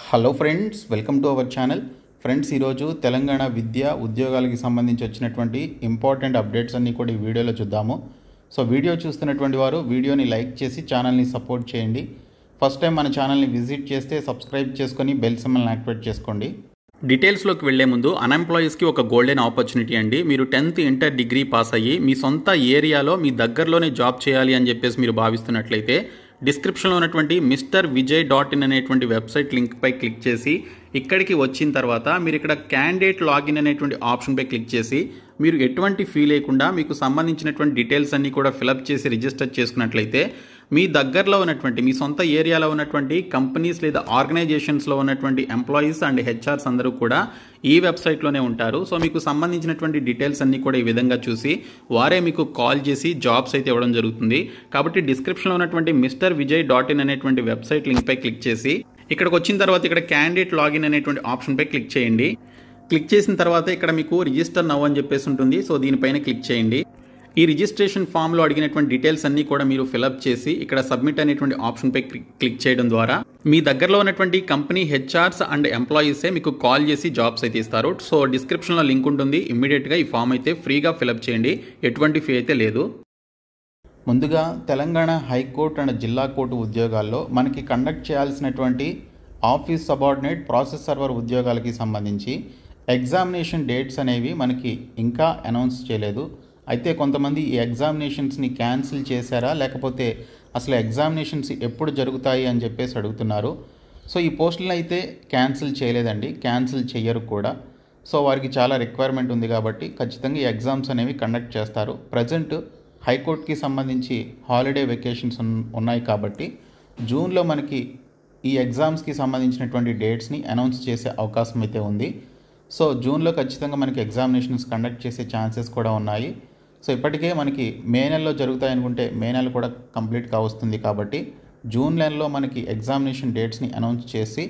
Hello friends, welcome to our channel. Friends, ఈరోజు తెలంగాణ విద్యా ఉద్యోగాలకి సంబంధించి వచ్చినటువంటి ఇంపార్టెంట్ అప్డేట్స్ అన్నీ కూడా ఈ వీడియోలో చూద్దాము. సో వీడియో చూస్తున్నటువంటి వారు వీడియోని లైక్ చేసి ఛానల్ని సపోర్ట్ చేయండి. ఫస్ట్ టైం మన ఛానల్ని విజిట్ చేస్తే సబ్స్క్రైబ్ చేసుకొని బెల్ సింబల్ని యాక్టివేట్ చేసుకోండి. డీటెయిల్స్లోకి వెళ్లే ముందు అన్ఎంప్లాయీస్కి ఒక గోల్డెన్ ఆపర్చునిటీ అండి. మీరు 10th ఇంటర్ డిగ్రీ పాస్ అయ్యి మీ సొంత ఏరియాలో మీ దగ్గరలోనే జాబ్ చేయాలి అని చెప్పేసి మీరు భావిస్తున్నట్లయితే డిస్క్రిప్షన్లో ఉన్నటువంటి MrVijay.in అనేటువంటి వెబ్సైట్ లింక్పై క్లిక్ చేసి ఇక్కడికి వచ్చిన తర్వాత మీరు ఇక్కడ క్యాండిడేట్ లాగిన్ అనేటువంటి ఆప్షన్పై క్లిక్ చేసి మీరు ఎటువంటి ఫీ లేకుండా మీకు సంబంధించినటువంటి డీటెయిల్స్ అన్నీ కూడా ఫిలప్ చేసి రిజిస్టర్ చేసుకున్నట్లయితే మీ దగ్గరలో ఉన్నటువంటి మీ సొంత ఏరియాలో ఉన్నటువంటి కంపెనీస్ లేదా ఆర్గనైజేషన్స్లో ఉన్నటువంటి ఎంప్లాయీస్ అండ్ హెచ్ఆర్స్ అందరూ కూడా ఈ వెబ్సైట్లోనే ఉంటారు. సో మీకు సంబంధించినటువంటి డీటెయిల్స్ అన్నీ కూడా ఈ విధంగా చూసి వారే మీకు కాల్ చేసి జాబ్స్ అయితే ఇవ్వడం జరుగుతుంది. కాబట్టి డిస్క్రిప్షన్లో ఉన్నటువంటి MrVijay.in అనేటువంటి వెబ్సైట్ లింక్పై క్లిక్ చేసి ఇక్కడికి వచ్చిన తర్వాత ఇక్కడ క్యాండిడేట్ లాగిన్ అనేటువంటి ఆప్షన్పై క్లిక్ చేయండి. క్లిక్ చేసిన తర్వాత ఇక్కడ మీకు రిజిస్టర్ నౌ అని చెప్పేసి ఉంటుంది. సో దీనిపైన క్లిక్ చేయండి. ఈ రిజిస్ట్రేషన్ ఫామ్లో అడిగినటువంటి డీటెయిల్స్ అన్నీ కూడా మీరు ఫిలప్ చేసి ఇక్కడ సబ్మిట్ అనేటువంటి ఆప్షన్పై క్లిక్ చేయడం ద్వారా మీ దగ్గరలో ఉన్నటువంటి కంపెనీ హెచ్ఆర్స్ అండ్ ఎంప్లాయీసే మీకు కాల్ చేసి జాబ్స్ అయితే ఇస్తారు. సో డిస్క్రిప్షన్లో లింక్ ఉంటుంది. ఇమ్మీడియట్గా ఈ ఫామ్ అయితే ఫ్రీగా ఫిలప్ చేయండి. ఎటువంటి ఫీ అయితే లేదు. ముందుగా తెలంగాణ హైకోర్టు అండ్ జిల్లా కోర్టు ఉద్యోగాల్లో మనకి కండక్ట్ చేయాల్సినటువంటి ఆఫీస్ సబార్డినేట్ ప్రాసెస్ సర్వర్ ఉద్యోగాలకి సంబంధించి ఎగ్జామినేషన్ డేట్స్ అనేవి మనకి ఇంకా అనౌన్స్ చేయలేదు. అయితే కొంతమంది ఈ ఎగ్జామినేషన్స్ని క్యాన్సిల్ చేశారా, లేకపోతే అసలు ఎగ్జామినేషన్స్ ఎప్పుడు జరుగుతాయి అని చెప్పేసి అడుగుతున్నారు. సో ఈ పోస్టులను అయితే క్యాన్సిల్ చేయలేదండి, క్యాన్సిల్ చెయ్యరు కూడా. సో వారికి చాలా రిక్వైర్మెంట్ ఉంది కాబట్టి ఖచ్చితంగా ఈ ఎగ్జామ్స్ అనేవి కండక్ట్ చేస్తారు. ప్రజెంట్ హైకోర్టుకి సంబంధించి హాలిడే వెకేషన్స్ ఉన్నాయి కాబట్టి జూన్లో మనకి ఈ ఎగ్జామ్స్కి సంబంధించినటువంటి డేట్స్ని అనౌన్స్ చేసే అవకాశం అయితే ఉంది. సో జూన్లో ఖచ్చితంగా మనకి ఎగ్జామినేషన్స్ కండక్ట్ చేసే ఛాన్సెస్ కూడా ఉన్నాయి. సో ఇప్పటికే మనకి మే నెలలో జరుగుతాయనుకుంటే మే నెల కూడా కంప్లీట్గా వస్తుంది కాబట్టి జూన్ నెలలో మనకి ఎగ్జామినేషన్ డేట్స్ని అనౌన్స్ చేసి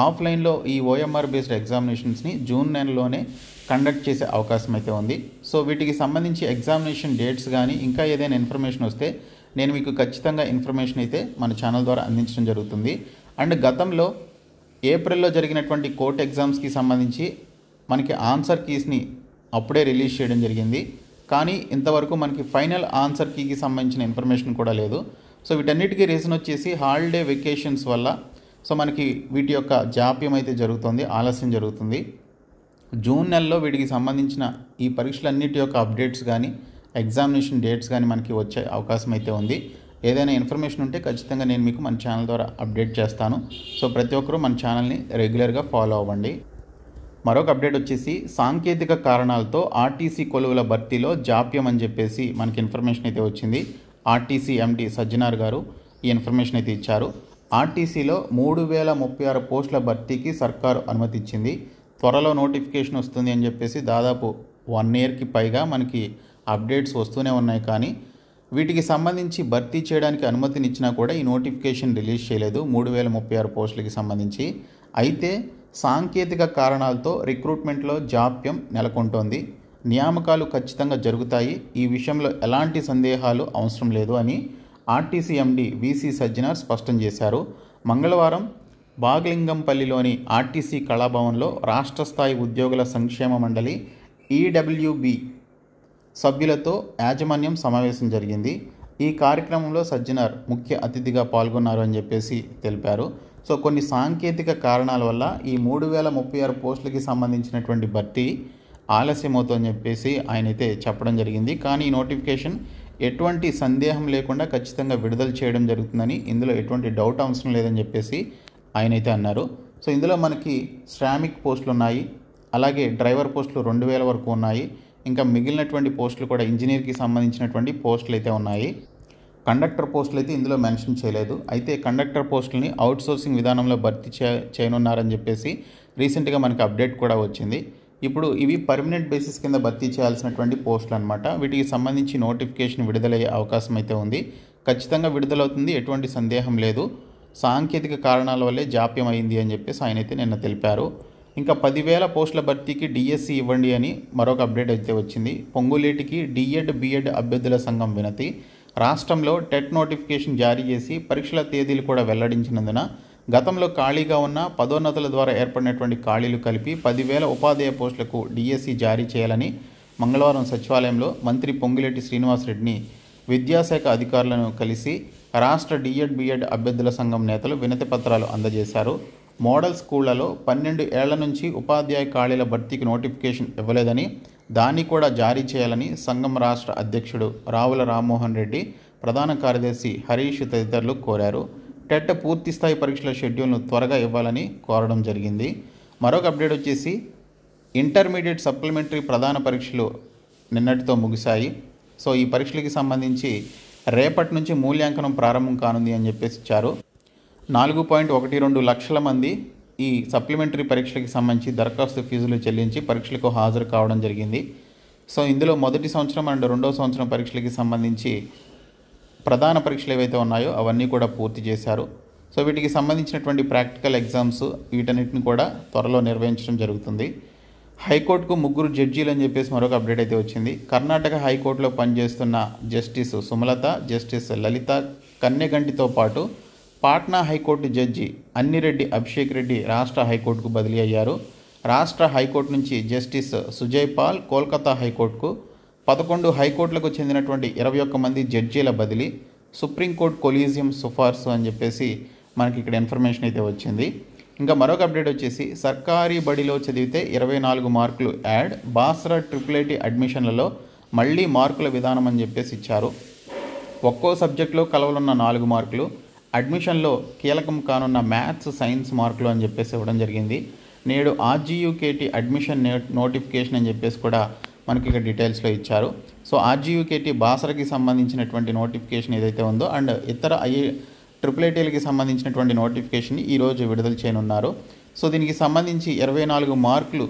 ఆఫ్లైన్లో ఈ OMR బేస్డ్ ఎగ్జామినేషన్స్ని జూన్ నెలలోనే కండక్ట్ చేసే అవకాశం అయితే ఉంది. సో వీటికి సంబంధించి ఎగ్జామినేషన్ డేట్స్ కానీ ఇంకా ఏదైనా ఇన్ఫర్మేషన్ వస్తే నేను మీకు ఖచ్చితంగా ఇన్ఫర్మేషన్ అయితే మన ఛానల్ ద్వారా అందించడం జరుగుతుంది. అండ్ గతంలో ఏప్రిల్లో జరిగినటువంటి కోర్ట్ ఎగ్జామ్స్కి సంబంధించి మనకి ఆన్సర్ కీస్ని అప్పుడే రిలీజ్ చేయడం జరిగింది. కానీ ఇంతవరకు మనకి ఫైనల్ ఆన్సర్ కీకి సంబంధించిన ఇన్ఫర్మేషన్ కూడా లేదు. సో వీటన్నిటికీ రీజన్ వచ్చేసి హాలిడే వెకేషన్స్ వల్ల సో మనకి వీటి యొక్క జాప్యం అయితే జరుగుతుంది, ఆలస్యం జరుగుతుంది. జూన్ నెలలో వీటికి సంబంధించిన ఈ పరీక్షలన్నిటి యొక్క అప్డేట్స్ కానీ ఎగ్జామినేషన్ డేట్స్ కానీ మనకి వచ్చే అవకాశం అయితే ఉంది. ఏదైనా ఇన్ఫర్మేషన్ ఉంటే ఖచ్చితంగా నేను మీకు మన ఛానల్ ద్వారా అప్డేట్ చేస్తాను. సో ప్రతి ఒక్కరూ మన ఛానల్ని రెగ్యులర్గా ఫాలో అవ్వండి. మరొక అప్డేట్ వచ్చేసి సాంకేతిక కారణాలతో ఆర్టీసీ కొలువుల భర్తీలో జాప్యం అని చెప్పేసి మనకి ఇన్ఫర్మేషన్ అయితే వచ్చింది. ఆర్టీసీ MD సజ్జనార్ గారు ఈ ఇన్ఫర్మేషన్ అయితే ఇచ్చారు. ఆర్టీసీలో 3036 పోస్టుల భర్తీకి సర్కారు అనుమతి ఇచ్చింది. త్వరలో నోటిఫికేషన్ వస్తుంది అని చెప్పేసి దాదాపు 1 ఇయర్కి పైగా మనకి అప్డేట్స్ వస్తూనే ఉన్నాయి. కానీ వీటికి సంబంధించి భర్తీ చేయడానికి అనుమతినిచ్చినా కూడా ఈ నోటిఫికేషన్ రిలీజ్ చేయలేదు 3036 పోస్టులకి సంబంధించి. అయితే సాంకేతిక కారణాలతో రిక్రూట్మెంట్లో జాప్యం నెలకొంటోంది. నియామకాలు ఖచ్చితంగా జరుగుతాయి, ఈ విషయంలో ఎలాంటి సందేహాలు అవసరం లేదు అని ఆర్టీసీ MD VC సజ్జనార్ స్పష్టం చేశారు. మంగళవారం బాగలింగంపల్లిలోని ఆర్టీసీ కళాభవన్లో రాష్ట్ర స్థాయి ఉద్యోగుల సంక్షేమ మండలి EWB సభ్యులతో యాజమాన్యం సమావేశం జరిగింది. ఈ కార్యక్రమంలో సజ్జనార్ ముఖ్య అతిథిగా పాల్గొన్నారు అని చెప్పేసి తెలిపారు. సో కొన్ని సాంకేతిక కారణాల వల్ల ఈ 3036 పోస్టులకి సంబంధించినటువంటి భర్తీ ఆలస్యమవుతుందని చెప్పేసి ఆయన అయితే చెప్పడం జరిగింది. కానీ ఈ నోటిఫికేషన్ ఎటువంటి సందేహం లేకుండా ఖచ్చితంగా విడుదల చేయడం జరుగుతుందని, ఇందులో ఎటువంటి డౌట్ అవసరం లేదని చెప్పేసి ఆయన అయితే అన్నారు. సో ఇందులో మనకి శ్రామిక్ పోస్టులు ఉన్నాయి, అలాగే డ్రైవర్ పోస్టులు 2000 వరకు ఉన్నాయి. ఇంకా మిగిలినటువంటి పోస్టులు కూడా ఇంజనీర్కి సంబంధించినటువంటి పోస్టులు అయితే ఉన్నాయి. కండక్టర్ పోస్టులు అయితే ఇందులో మెన్షన్ చేయలేదు. అయితే కండక్టర్ పోస్టులని అవుట్సోర్సింగ్ విధానంలో భర్తీ చేయనున్నారని చెప్పేసి రీసెంట్గా మనకి అప్డేట్ కూడా వచ్చింది. ఇప్పుడు ఇవి పర్మనెంట్ బేసిస్ కింద భర్తీ చేయాల్సినటువంటి పోస్టులు అనమాట. వీటికి సంబంధించి నోటిఫికేషన్ విడుదలయ్యే అవకాశం అయితే ఉంది. ఖచ్చితంగా విడుదలవుతుంది, ఎటువంటి సందేహం లేదు. సాంకేతిక కారణాల వల్లే జాప్యం అయింది అని చెప్పేసి ఆయన అయితే నిన్న తెలిపారు. ఇంకా 10,000 పోస్టుల భర్తీకి DSC ఇవ్వండి అని మరొక అప్డేట్ అయితే వచ్చింది. పొంగులేటికి D.Ed B.Ed అభ్యర్థుల సంఘం వినతి. రాష్ట్రంలో టెట్ నోటిఫికేషన్ జారీ చేసి పరీక్షల తేదీలు కూడా వెల్లడించినందున గతంలో ఖాళీగా ఉన్న పదోన్నతుల ద్వారా ఏర్పడినటువంటి ఖాళీలు కలిపి 10,000 ఉపాధ్యాయ పోస్టులకు డిఎస్సి జారీ చేయాలని మంగళవారం సచివాలయంలో మంత్రి పొంగులేటి శ్రీనివాసరెడ్డిని విద్యాశాఖ అధికారులను కలిసి రాష్ట్ర డిఎడ్ బిఎడ్ అభ్యర్థుల సంఘం నేతలు వినతి పత్రాలు అందజేశారు. మోడల్ స్కూళ్లలో 12 ఏళ్ల నుంచి ఉపాధ్యాయ ఖాళీల భర్తీకి నోటిఫికేషన్ ఇవ్వలేదని, దాన్ని కూడా జారీ చేయాలని సంఘం రాష్ట్ర అధ్యక్షుడు రావుల రామ్మోహన్ రెడ్డి, ప్రధాన కార్యదర్శి హరీష్ తదితరులు కోరారు. టెట్ పూర్తిస్థాయి పరీక్షల షెడ్యూల్ను త్వరగా ఇవ్వాలని కోరడం జరిగింది. మరొక అప్డేట్ వచ్చేసి ఇంటర్మీడియట్ సప్లిమెంటరీ ప్రధాన పరీక్షలు నిన్నటితో ముగిశాయి. సో ఈ పరీక్షలకి సంబంధించి రేపటి నుంచి మూల్యాంకనం ప్రారంభం కానుంది అని చెప్పేసి ఇచ్చారు. 4.12 లక్షల మంది ఈ సప్లిమెంటరీ పరీక్షలకి సంబంధించి దరఖాస్తు ఫీజులు చెల్లించి పరీక్షలకు హాజరు కావడం జరిగింది. సో ఇందులో మొదటి సంవత్సరం అండ్ రెండవ సంవత్సరం పరీక్షలకి సంబంధించి ప్రధాన పరీక్షలు ఏవైతే ఉన్నాయో అవన్నీ కూడా పూర్తి చేశారు. సో వీటికి సంబంధించినటువంటి ప్రాక్టికల్ ఎగ్జామ్స్ వీటన్నిటిని కూడా త్వరలో నిర్వహించడం జరుగుతుంది. హైకోర్టుకు 3 జడ్జీలు అని చెప్పేసి మరొక అప్డేట్ అయితే వచ్చింది. కర్ణాటక హైకోర్టులో పనిచేస్తున్న జస్టిస్ సుమలత, జస్టిస్ లలిత కన్నెగంటితో పాటు పాట్నా హైకోర్టు జడ్జి అన్నిరెడ్డి అభిషేక్ రెడ్డి రాష్ట్ర హైకోర్టుకు బదిలీ అయ్యారు. రాష్ట్ర హైకోర్టు నుంచి జస్టిస్ సుజయ్ పాల్ కోల్కతా హైకోర్టుకు, 11 హైకోర్టులకు చెందినటువంటి 21 మంది జడ్జీల బదిలీ, సుప్రీంకోర్టు కొలీజియం సిఫార్సు అని చెప్పేసి మనకి ఇక్కడ ఇన్ఫర్మేషన్ అయితే వచ్చింది. ఇంకా మరొక అప్డేట్ వచ్చేసి సర్కారీ బడిలో చదివితే 24 మార్కులు యాడ్, బాసరా ట్రిపుల్ అడ్మిషన్లలో మళ్ళీ మార్కుల విధానం అని చెప్పేసి ఇచ్చారు. ఒక్కో సబ్జెక్టులో కలవలున్న 4 మార్కులు, అడ్మిషన్లో కీలకం కానున్న మ్యాథ్స్, సైన్స్ మార్కులు అని చెప్పేసి ఇవ్వడం జరిగింది. నేడు ఆర్జీయూకేటీ అడ్మిషన్ నోటిఫికేషన్ అని చెప్పేసి కూడా మనకి ఇక్కడ డీటెయిల్స్లో ఇచ్చారు. సో ఆర్జీయూకేటీ బాసరాకి సంబంధించినటువంటి నోటిఫికేషన్ ఏదైతే ఉందో అండ్ ఇతర ట్రిపుల్ ఐటీలకి సంబంధించినటువంటి నోటిఫికేషన్ ఈరోజు విడుదల చేయనున్నారు. సో దీనికి సంబంధించి 24 మార్కులు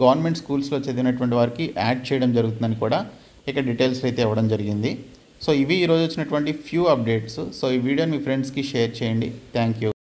గవర్నమెంట్ స్కూల్స్లో చదివినటువంటి వారికి యాడ్ చేయడం జరుగుతుందని కూడా ఇక్కడ డీటెయిల్స్ అయితే ఇవ్వడం జరిగింది. సో ఇవి ఈరోజు వచ్చినటువంటి ఫ్యూ అప్డేట్స్. సో ఈ వీడియోని మీ ఫ్రెండ్స్కి షేర్ చేయండి. Thank you.